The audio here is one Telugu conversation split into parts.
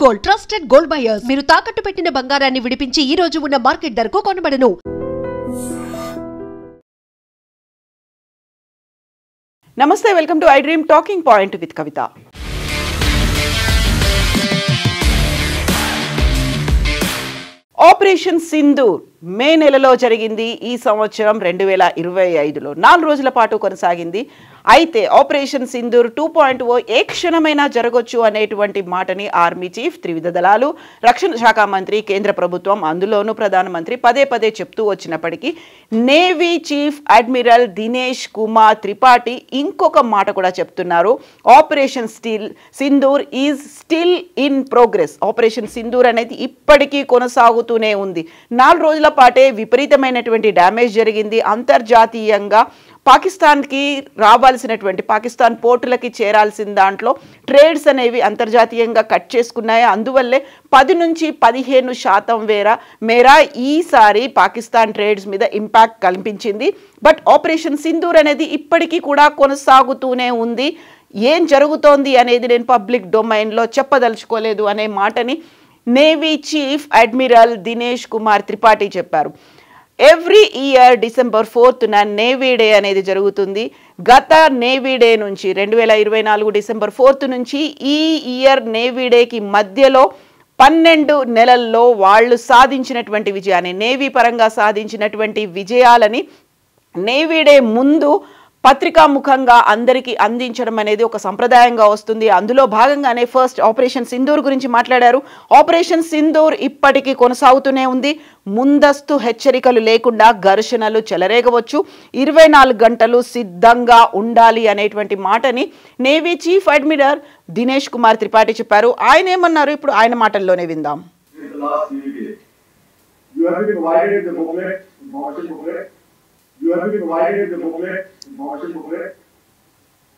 గోల్డ్ ట్రస్టెడ్ గోల్డ్ బయర్స్ మీరు తాకట్టు పెట్టిన బంగారాన్ని విడిపించి ఈ రోజు ఉన్న మార్కెట్ ధరకు కొనబడను. నమస్తే, welcome to iDream talking point with Kavitha. Operation Sindoor May నెలలో జరిగింది. ఈ సంవత్సరం 2025లో 4 రోజుల పాటు కొనసాగింది. అయితే ఆపరేషన్ సింధూర్ 2.0 ఏ క్షణమైనా జరగొచ్చు అనేటువంటి మాటని ఆర్మీ చీఫ్, త్రివిధ దళాలు, రక్షణ శాఖ మంత్రి, కేంద్ర ప్రభుత్వం, అందులోనూ ప్రధానమంత్రి పదే పదే చెప్తూ వచ్చినప్పటికీ navy chief admiral Dinesh Kumar Tripathi ఇంకొక మాట కూడా చెప్తున్నారు. Operation Sindoor is still in progress. Operation Sindoor అనేది ఇప్పటికీ కొనసాగుతూనే ఉంది. 4 రోజుల పాటే విపరీతమైనటువంటి డ్యామేజ్ జరిగింది. అంతర్జాతీయంగా పాకిస్తాన్కి రావాల్సినటువంటి, పాకిస్తాన్ పోర్టులకి చేరాల్సిన దాంట్లో ట్రేడ్స్ అనేవి అంతర్జాతీయంగా కట్ చేసుకున్నాయి. అందువల్లే 10 నుంచి 15% మేర ఈసారి పాకిస్తాన్ ట్రేడ్స్ మీద ఇంపాక్ట్ కనిపించింది. బట్ ఆపరేషన్ సింధూర్ అనేది ఇప్పటికీ కూడా కొనసాగుతూనే ఉంది. ఏం జరుగుతోంది అనేది నేను పబ్లిక్ డొమైన్లో చెప్పదలుచుకోలేదు అనే మాటని navy chief admiral Dinesh Kumar Tripathi చెప్పారు. Every year December 4th navy day అనేది జరుగుతుంది. గత నేవీ డే నుంచి 2024 December 4th నుంచి ఈ ఇయర్ నేవీ డేకి మధ్యలో 12 నెలల్లో వాళ్ళు సాధించినటువంటి విజయాన్ని, నేవీ పరంగా సాధించినటువంటి విజయాలని నేవీ డే ముందు పత్రికాముఖంగా అందరికీ అందించడం అనేది ఒక సంప్రదాయంగా వస్తుంది. అందులో భాగంగానే ఫస్ట్ ఆపరేషన్ సింధూర్ గురించి మాట్లాడారు. ఆపరేషన్ సింధూర్ ఇప్పటికీ కొనసాగుతూనే ఉంది. ముందస్తు హెచ్చరికలు లేకుండా ఘర్షణలు చెలరేగవచ్చు, 24 గంటలు సిద్ధంగా ఉండాలి అనేటువంటి మాటని navy chief admiral Dinesh Kumar Tripathi చెప్పారు. ఆయన ఏమన్నారు ఇప్పుడు ఆయన మాటల్లోనే విందాం. You have been provided the booklet, information booklet,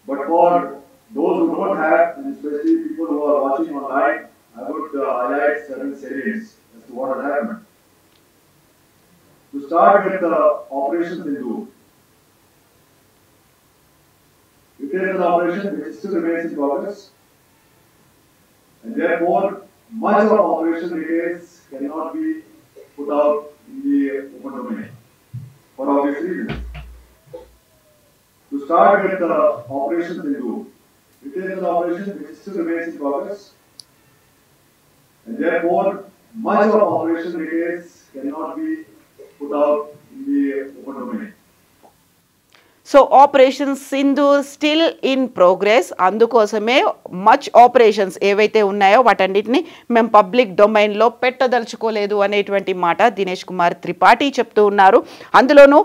but for those who don't have, and especially people who are watching online, I would highlight certain salients as to what has happened. To start with Operation Sindoor, it is an operation which still remains in progress, and therefore much of operation details cannot be put out in the open domain, for obvious reasons. To start with Operation Sindoor, it is an operation which still remains in progress, and therefore much of operation details cannot be put out in the open domain. So operation Sindoor still in progress. అందుకోసమే మచ్ ఆపరేషన్స్ ఏవైతే ఉన్నాయో వాటన్నిటిని మేము పబ్లిక్ డొమైన్లో పెట్టదలుచుకోలేదు అనేటువంటి మాట దినేష్ కుమార్ త్రిపాఠి చెప్తూ ఉన్నారు. అందులోనూ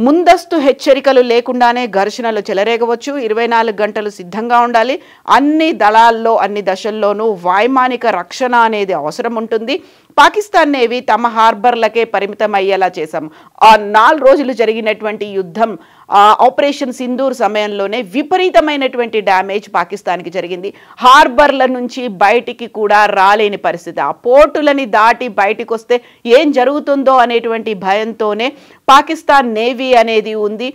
ముందస్తు హెచ్చరికలు లేకుండానే ఘర్షణలు చెలరేగవచ్చు, 24 గంటలు సిద్ధంగా ఉండాలి, అన్ని దళాల్లో అన్ని దశల్లోనూ వైమానిక రక్షణ అనేది అవసరం ఉంటుంది. పాకిస్తాన్ నేవీ తమ హార్బర్లకే పరిమితం అయ్యేలా చేశాం. ఆ 4 రోజులు జరిగినటువంటి యుద్ధం, ఆపరేషన్ సింధూర్ సమయంలోనే విపరీతమైనటువంటి డ్యామేజ్ పాకిస్తాన్కి జరిగింది. హార్బర్ల నుంచి బయటికి కూడా రాలేని పరిస్థితి. ఆ పోర్టులని దాటి బయటికి వస్తే ఏం జరుగుతుందో అనేటువంటి భయంతోనే పాకిస్తాన్ నేవీ అనేది ఉంది.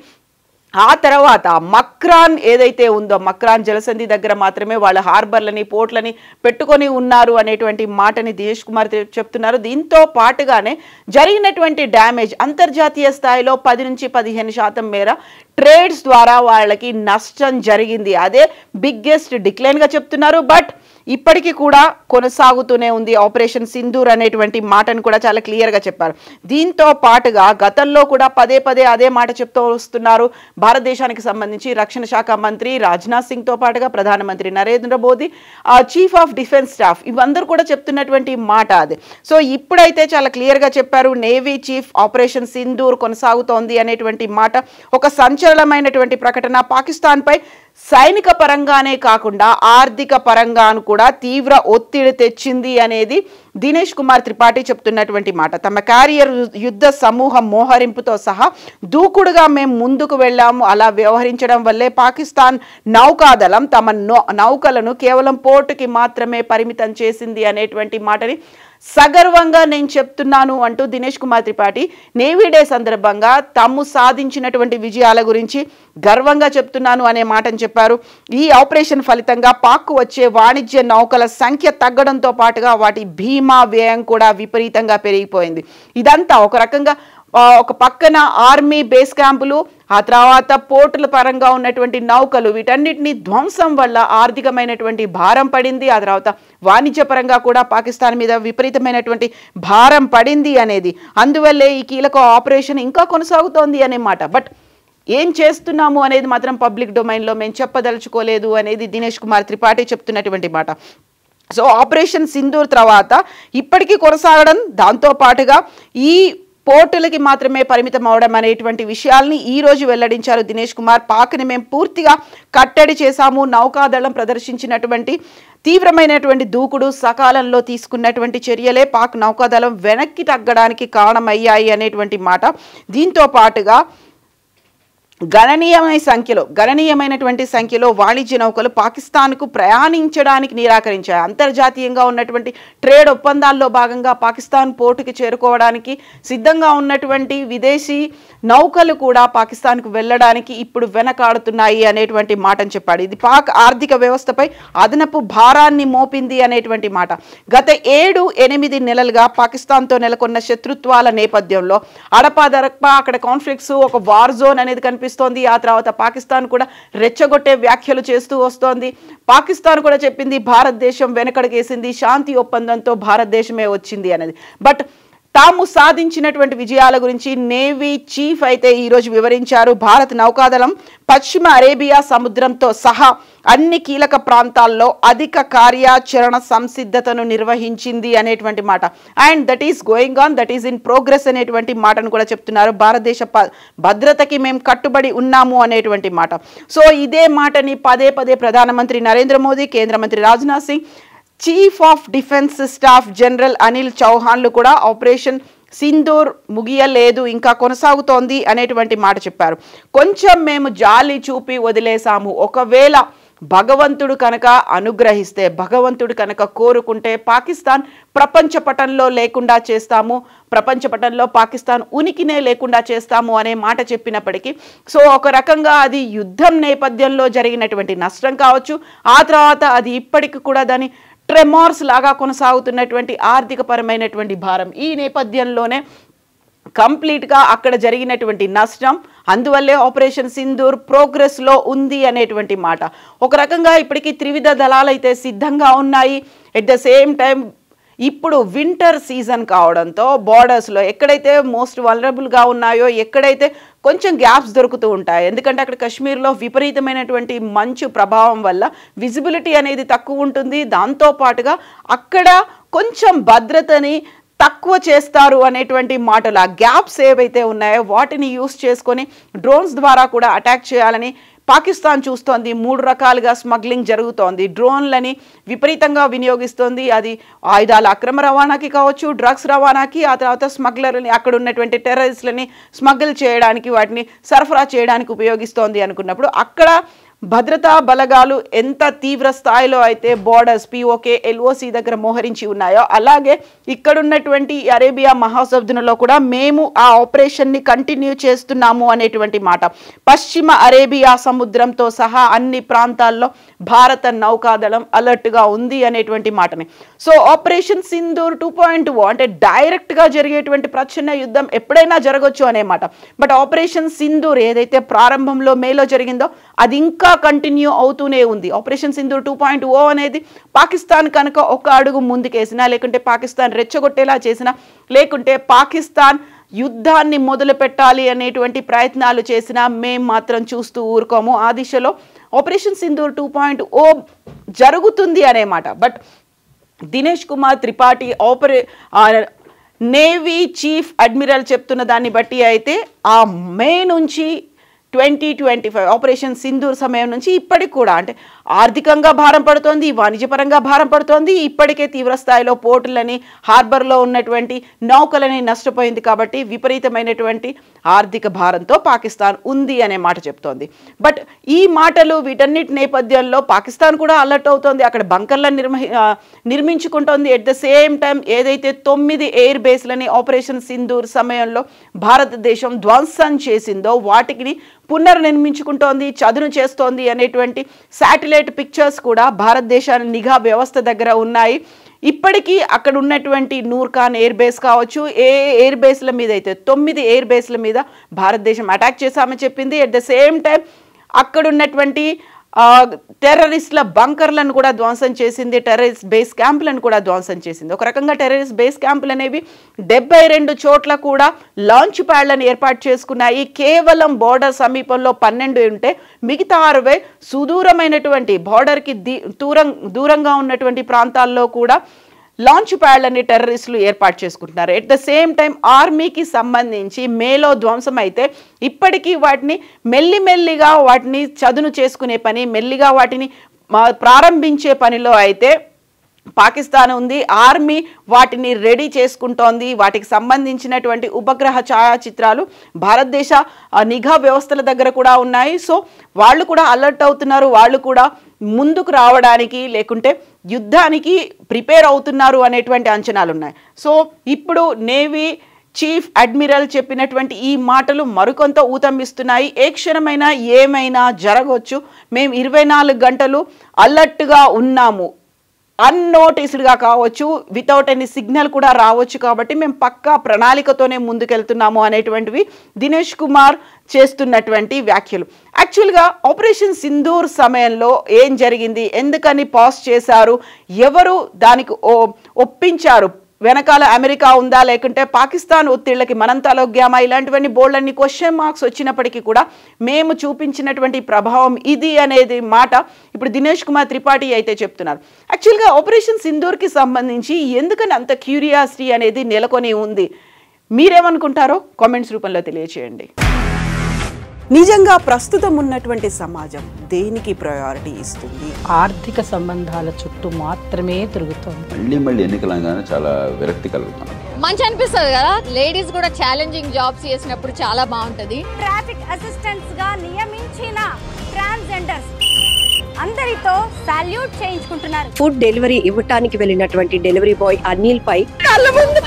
ఆ తర్వాత మక్రాన్ ఏదైతే ఉందో, మక్రాన్ జలసంధి దగ్గర మాత్రమే వాళ్ళ హార్బర్లని, పోర్ట్లని పెట్టుకొని ఉన్నారు అనేటువంటి మాటని దినేష్ కుమార్ చెప్తున్నారు. దీంతో పాటుగానే జరిగినటువంటి డ్యామేజ్ అంతర్జాతీయ స్థాయిలో 10 నుంచి 15% మేర ట్రేడ్స్ ద్వారా వాళ్ళకి నష్టం జరిగింది. అదే బిగ్గెస్ట్ డిక్లైన్గా చెప్తున్నారు. బట్ ఇప్పటికీ కూడా కొనసాగుతూనే ఉంది ఆపరేషన్ సింధూర్ అనేటువంటి మాటను కూడా చాలా క్లియర్గా చెప్పారు. దీంతో పాటుగా గతంలో కూడా పదే పదే అదే మాట చెప్తూ వస్తున్నారు. భారతదేశానికి సంబంధించి రక్షణ శాఖ మంత్రి రాజ్నాథ్ సింగ్తో పాటుగా ప్రధానమంత్రి Narendra Modi, chief of defence staff, ఇవందరూ కూడా చెప్తున్నటువంటి మాట అదే. సో ఇప్పుడైతే చాలా క్లియర్గా చెప్పారు. నేవీ చీఫ్ ఆపరేషన్ సింధూర్ కొనసాగుతోంది అనేటువంటి మాట ఒక సంచలనమైనటువంటి ప్రకటన. పాకిస్తాన్పై సైనిక పరంగానే కాకుండా ఆర్థిక పరంగాను కూడా తీవ్ర ఒత్తిడి తెచ్చింది అనేది దినేష్ కుమార్ త్రిపాఠి చెప్తున్నటువంటి మాట. తమ క్యారియర్ యుద్ధ సమూహ మోహరింపుతో సహా దూకుడుగా మేము ముందుకు వెళ్ళాము. అలా వ్యవహరించడం వల్లే పాకిస్తాన్ నౌకాదళం తమ నౌకలను కేవలం పోర్టుకి మాత్రమే పరిమితం చేసింది అనేటువంటి మాటని సగర్వంగా నేను చెప్తున్నాను అంటూ దినేష్ కుమార్ త్రిపాఠి నేవీ డే సందర్భంగా తాము సాధించినటువంటి విజయాల గురించి గర్వంగా చెప్తున్నాను అనే మాటను చెప్పారు. ఈ ఆపరేషన్ ఫలితంగా పాక్కు వచ్చే వాణిజ్య నౌకల సంఖ్య తగ్గడంతో పాటుగా వాటి బీమా వ్యయం కూడా విపరీతంగా పెరిగిపోయింది. ఇదంతా ఒక రకంగా ఒక పక్కన ఆర్మీ బేస్ క్యాంపులు, ఆ తర్వాత పోర్టుల పరంగా ఉన్నటువంటి నౌకలు, వీటన్నిటిని ధ్వంసం వల్ల ఆర్థికమైనటువంటి భారం పడింది. ఆ తర్వాత వాణిజ్యపరంగా కూడా పాకిస్తాన్ మీద విపరీతమైనటువంటి భారం పడింది అనేది, అందువల్లే ఈ కీలక ఆపరేషన్ ఇంకా కొనసాగుతోంది అనే మాట. బట్ ఏం చేస్తున్నాము అనేది మాత్రం పబ్లిక్ డొమైన్లో మేము చెప్పదలుచుకోలేదు అనేది దినేష్ కుమార్ త్రిపాఠి చెప్తున్నటువంటి మాట. సో ఆపరేషన్ సింధూర్ తర్వాత ఇప్పటికీ కొనసాగడం, దాంతోపాటుగా ఈ పోర్టులకి మాత్రమే పరిమితం అవడం అనేటువంటి విషయాల్ని ఈ రోజు వెల్లడించారు దినేష్ కుమార్. పాక్ని మేము పూర్తిగా కట్టడి చేశాము, నౌకాదళం ప్రదర్శించినటువంటి తీవ్రమైనటువంటి దూకుడు, సకాలంలో తీసుకున్నటువంటి చర్యలే పాక్ నౌకాదళం వెనక్కి తగ్గడానికి కారణమయ్యాయి అనేటువంటి మాట. దీంతో పాటుగా గణనీయమైనటువంటి సంఖ్యలో వాణిజ్య నౌకలు పాకిస్తాన్కు ప్రయాణించడానికి నిరాకరించాయి. అంతర్జాతీయంగా ఉన్నటువంటి ట్రేడ్ ఒప్పందాల్లో భాగంగా పాకిస్తాన్ పోర్టుకి చేరుకోవడానికి సిద్ధంగా ఉన్నటువంటి విదేశీ నౌకలు కూడా పాకిస్తాన్కు వెళ్ళడానికి ఇప్పుడు వెనకాడుతున్నాయి అనేటువంటి మాటను చెప్పాడు. ఇది పాక్ ఆర్థిక వ్యవస్థపై అదనపు భారాన్ని మోపింది అనేటువంటి మాట. గత 7-8 నెలలుగా పాకిస్తాన్తో నెలకొన్న శత్రుత్వాల నేపథ్యంలో అడపాదడపా అక్కడ కాన్ఫ్లిక్ట్స్, ఒక వార్ జోన్ అనేది కనిపిస్తుంది. ఆ తర్వాత పాకిస్తాన్ కూడా రెచ్చగొట్టే వ్యాఖ్యలు చేస్తూ వస్తోంది. పాకిస్తాన్ కూడా చెప్పింది భారతదేశం వెనకడుగేసింది, శాంతి ఒప్పందంతో భారతదేశమే వచ్చింది అనేది. బట్ తాము సాధించినటువంటి విజయాల గురించి నేవీ చీఫ్ అయితే ఈరోజు వివరించారు. భారత నౌకాదళం పశ్చిమ అరేబియా సముద్రంతో సహా అన్ని కీలక ప్రాంతాల్లో అధిక కార్యాచరణ సంసిద్ధతను నిర్వహించింది అనేటువంటి మాట. And that is going on, that is in progress అనేటువంటి మాటను కూడా చెప్తున్నారు. భారతదేశ భద్రతకి మేము కట్టుబడి ఉన్నాము అనేటువంటి మాట. సో ఇదే మాటని పదే పదే ప్రధానమంత్రి నరేంద్ర మోదీ, కేంద్ర మంత్రి Rajnath Singh, chief of defence staff general Anil చౌహాన్లు కూడా ఆపరేషన్ సింధూర్ ముగియలేదు, ఇంకా కొనసాగుతోంది అనేటువంటి మాట చెప్పారు. కొంచెం మేము జాలి చూపి వదిలేసాము, ఒకవేళ భగవంతుడు కనుక అనుగ్రహిస్తే, భగవంతుడు కనుక కోరుకుంటే పాకిస్తాన్ ప్రపంచ పటంలో లేకుండా చేస్తాము, ప్రపంచ పటంలో పాకిస్తాన్ ఉనికినే లేకుండా చేస్తాము అనే మాట చెప్పినప్పటికీ, సో ఒక రకంగా అది యుద్ధం నేపథ్యంలో జరిగినటువంటి నష్టం కావచ్చు, ఆ తర్వాత అది ఇప్పటికి కూడా దాని ట్రెమార్స్ లాగా కొనసాగుతున్నటువంటి ఆర్థిక పరమైనటువంటి భారం, ఈ నేపథ్యంలోనే కంప్లీట్గా అక్కడ జరిగినటువంటి నష్టం, అందువల్లే ఆపరేషన్ సింధూర్ ప్రోగ్రెస్లో ఉంది అనేటువంటి మాట. ఒక రకంగా ఇప్పటికీ త్రివిధ దళాలు అయితే సిద్ధంగా ఉన్నాయి. ఎట్ ద సేమ్ టైం ఇప్పుడు వింటర్ సీజన్ కావడంతో బార్డర్స్లో ఎక్కడైతే మోస్ట్ వల్నరబుల్గా ఉన్నాయో, ఎక్కడైతే కొంచెం గ్యాప్స్ దొరుకుతూ ఉంటాయి, ఎందుకంటే అక్కడ కాశ్మీర్లో విపరీతమైనటువంటి మంచు ప్రభావం వల్ల విజిబిలిటీ అనేది తక్కువ ఉంటుంది. దాంతోపాటుగా అక్కడ కొంచెం భద్రతని తక్కువ చేస్తారు అనేటువంటి మాటలు. ఆ గ్యాప్స్ ఏవైతే ఉన్నాయో వాటిని యూస్ చేసుకొని డ్రోన్స్ ద్వారా కూడా అటాక్ చేయాలని పాకిస్తాన్ చూస్తోంది. 3 రకాలుగా స్మగ్లింగ్ జరుగుతోంది, డ్రోన్లని విపరీతంగా వినియోగిస్తోంది. అది ఆయుధాల అక్రమ రవాణాకి కావచ్చు, డ్రగ్స్ రవాణాకి, ఆ తర్వాత స్మగ్లర్ని, అక్కడ ఉన్నటువంటి టెర్రరిస్ట్లని స్మగ్ల్ చేయడానికి, వాటిని సరఫరా చేయడానికి ఉపయోగిస్తోంది అనుకున్నప్పుడు అక్కడ భద్రతా బలగాలు ఎంత తీవ్ర స్థాయిలో అయితే బోర్డర్స్ POK LOC దగ్గర మోహరించి ఉన్నాయో, అలాగే ఇక్కడున్నటువంటి అరేబియా మహాసముద్రంలో కూడా మేము ఆ ఆపరేషన్ని కంటిన్యూ చేస్తున్నాము అనేటువంటి మాట. పశ్చిమ అరేబియా సముద్రంతో సహా అన్ని ప్రాంతాల్లో భారత నౌకాదళం అలర్ట్గా ఉంది అనేటువంటి మాటని. సో ఆపరేషన్ సింధూర్ 2.0 అంటే డైరెక్ట్గా జరిగేటువంటి ప్రచ్ఛన్న యుద్ధం ఎప్పుడైనా జరగవచ్చు అనే మాట. బట్ ఆపరేషన్ సింధూర్ ఏదైతే ప్రారంభంలో మేలో జరిగిందో అది ఇంకా కంటిన్యూ అవుతూనే ఉంది. ఆపరేషన్ సింధూర్ 2.0 అనేది పాకిస్తాన్ కనుక ఒక అడుగు ముందుకేసినా, లేకుంటే పాకిస్తాన్ రెచ్చగొట్టేలా చేసినా, లేకుంటే పాకిస్తాన్ యుద్ధాన్ని మొదలు పెట్టాలి అనేటువంటి ప్రయత్నాలు చేసినా మేము మాత్రం చూస్తూ ఊరుకోము. ఆ దిశలో ఆపరేషన్ సింధూర్ 2.0 జరుగుతుంది అనే మాట. But Dinesh Kumar Tripathi navy chief admiral చెప్తున్న దాన్ని బట్టి అయితే ఆ మే నుంచి 2025 ఆపరేషన్ సింధూర్ సమయం నుంచి ఇప్పటికి కూడా అంటే ఆర్థికంగా భారం పడుతోంది, వాణిజ్యపరంగా భారం పడుతోంది. ఇప్పటికే తీవ్ర స్థాయిలో పోర్టులని, హార్బర్లో ఉన్నటువంటి నౌకలని నష్టపోయింది. కాబట్టి విపరీతమైనటువంటి ఆర్థిక భారంతో పాకిస్తాన్ ఉంది అనే మాట చెప్తోంది. బట్ ఈ మాటలు వీటన్నిటి నేపథ్యంలో పాకిస్తాన్ కూడా అలర్ట్ అవుతోంది. అక్కడ బంకర్లను నిర్మించుకుంటోంది. ఎట్ ద సేమ్ టైం ఏదైతే 9 ఎయిర్ బేస్లని ఆపరేషన్ సింధూర్ సమయంలో భారతదేశం ధ్వంసం చేసిందో వాటికి పునర్నిర్మించుకుంటోంది, చదును చేస్తోంది అనేటువంటి శాటిలైట్ పిక్చర్స్ కూడా భారతదేశాన్ని నిఘా వ్యవస్థ దగ్గర ఉన్నాయి. ఇప్పటికీ అక్కడ ఉన్నటువంటి నూర్ఖాన్ ఎయిర్ బేస్ కావచ్చు, ఏ ఎయిర్ బేస్ల మీద అయితే 9 ఎయిర్ బేస్ల మీద భారతదేశం అటాక్ చేశామని చెప్పింది. ఎట్ ద సేమ్ టైం అక్కడ ఉన్నటువంటి టెర్రరిస్టుల బంకర్లను కూడా ధ్వంసం చేసింది, టెర్రరిస్ట్ బేస్ క్యాంపులను కూడా ధ్వంసం చేసింది. ఒక రకంగా టెర్రరిస్ట్ బేస్ క్యాంపులు అనేవి 72 చోట్ల కూడా లాంచ్ ప్యాడ్లను ఏర్పాటు చేసుకున్నాయి. కేవలం బోర్డర్ సమీపంలో 12 ఉంటే మిగతా 60 సుదూరమైనటువంటి బోర్డర్కి దూరంగా ఉన్నటువంటి ప్రాంతాల్లో కూడా లాంచ్ ప్యాడ్లని టెర్రరిస్టులు ఏర్పాటు చేసుకుంటున్నారు. ఎట్ ద సేమ్ టైం ఆర్మీకి సంబంధించి మేలో ధ్వంసం అయితే ఇప్పటికీ వాటిని మెల్లిమెల్లిగా వాటిని చదును చేసుకునే పని, మెల్లిగా వాటిని ప్రారంభించే పనిలో అయితే పాకిస్తాన్ ఉంది. ఆర్మీ వాటిని రెడీ చేసుకుంటోంది. వాటికి సంబంధించినటువంటి ఉపగ్రహ ఛాయాచిత్రాలు భారతదేశ నిఘా వ్యవస్థల దగ్గర కూడా ఉన్నాయి. సో వాళ్ళు కూడా అలర్ట్ అవుతున్నారు, వాళ్ళు కూడా ముందుకు రావడానికి లేకుంటే యుద్ధానికి ప్రిపేర్ అవుతున్నారు అనేటువంటి అంచనాలు ఉన్నాయి. సో ఇప్పుడు నేవీ చీఫ్ అడ్మిరల్ చెప్పినటువంటి ఈ మాటలు మరికొంత ఊతమిస్తున్నాయి. ఏ క్షణమైనా ఏమైనా జరగవచ్చు, మేము 24 గంటలు అలర్ట్గా ఉన్నాము, అన్నోటీస్డ్గా కావచ్చు, వితౌట్ ఎనీ సిగ్నల్ కూడా రావచ్చు, కాబట్టి మేము పక్కా ప్రణాళికతోనే ముందుకెళ్తున్నాము అనేటువంటివి దినేష్ కుమార్ చేస్తున్నటువంటి వ్యాఖ్యలు. యాక్చువల్గా ఆపరేషన్ సింధూర్ సమయంలో ఏం జరిగింది, ఎందుకని పాజ్ చేశారు, ఎవరు దానికి ఒప్పించారు, వెనకాల అమెరికా ఉందా లేకుంటే పాకిస్తాన్ ఒత్తిళ్లకి మనంతలోగ్యామా, ఇలాంటివన్నీ బోల్డన్ని క్వశ్చన్ మార్క్స్ వచ్చినప్పటికీ కూడా మేము చూపించినటువంటి ప్రభావం ఇది అనేది మాట ఇప్పుడు దినేష్ కుమార్ త్రిపాఠి అయితే చెప్తున్నారు. యాక్చువల్గా ఆపరేషన్ సింధూర్కి సంబంధించి ఎందుకని అంత క్యూరియాసిటీ అనేది నెలకొని ఉంది, మీరేమనుకుంటారో కామెంట్స్ రూపంలో తెలియచేయండి. నిజంగా ప్రస్తుతం ఉన్నటువంటి సమాజం దేనికి ప్రయారిటీ ఇస్తుంది? ఆర్థిక సంబంధాల చుట్టూ మాత్రమే తిరుగుతుంది. మళ్ళీ ఎన్నికలంగానే చాలా విరక్తి కలుగుతున్నాం. మంచి అనిపిస్తుంది కదా, లేడీస్ కూడా ఛాలెంజింగ్ జాబ్స్ చేసినప్పుడు చాలా బాగుంటది. ట్రాఫిక్ అసిస్టెంట్స్ గా నియమించిన ట్రాన్స్జెండర్స్ అందరితో సాల్యూట్ చేయించుకుంటున్నారు. ఫుడ్ డెలివరీ ఇవ్వటానికి వెళ్ళినటువంటి డెలివరీ బాయ్ అనిల్ పై కళ్ళ ముందు